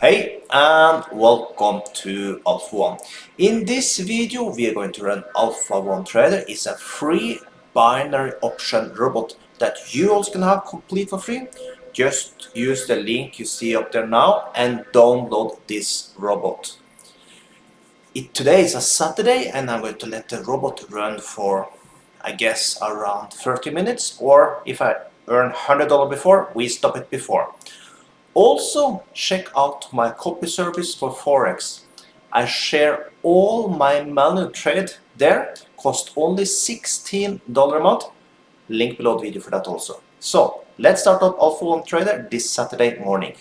Hey and welcome to Alpha One. In this video we are going to run Alpha One Trader. It's a free binary option robot that you also can have complete for free. Just use the link you see up there now and download this robot. Today is a Saturday and I'm going to let the robot run for I guess around 30 minutes, or if I earn $100 before, we stop it before. Also, check out my copy service for Forex. I share all my manual trade there, cost only $16 a month. Link below the video for that also. So, let's start up Alpha One Trader this Saturday morning.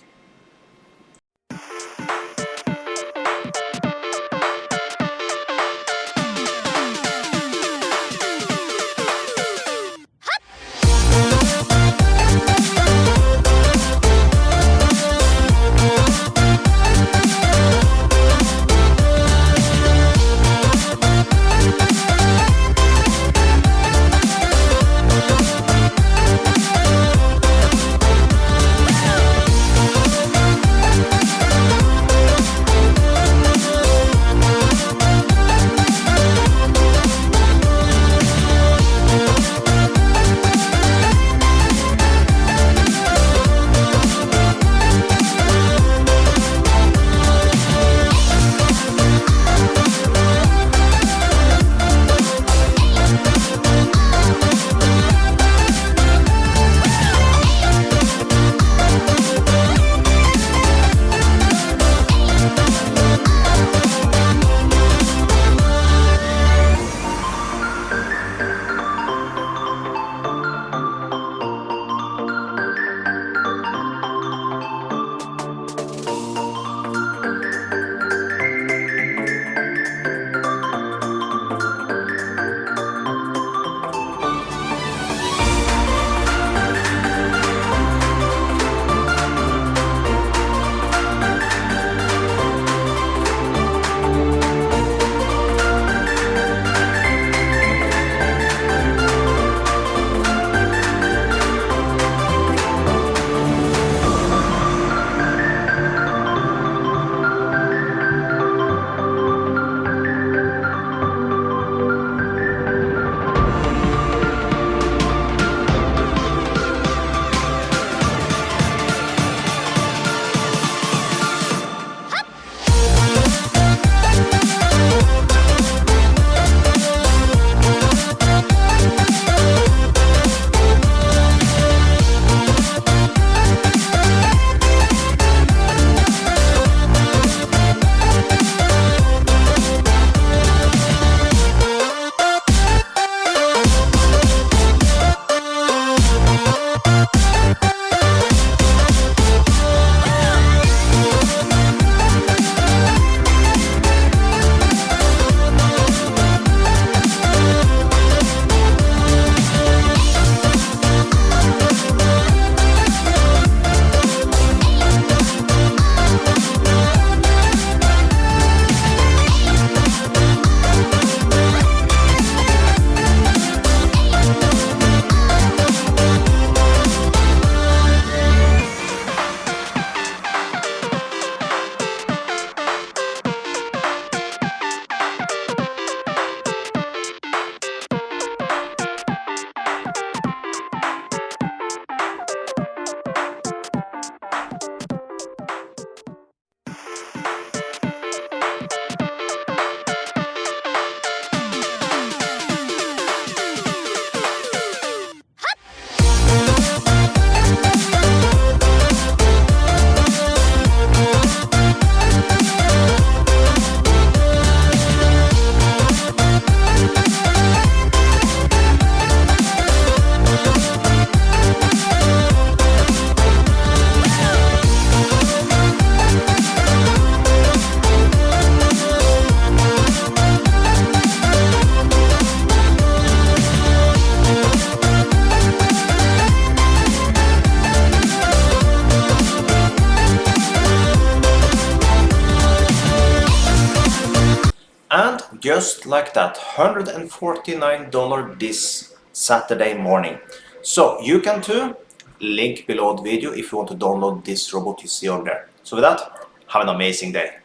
And just like that, $149 this Saturday morning. So you can too. Link below the video if you want to download this robot you see over there. So with that, Have an amazing day.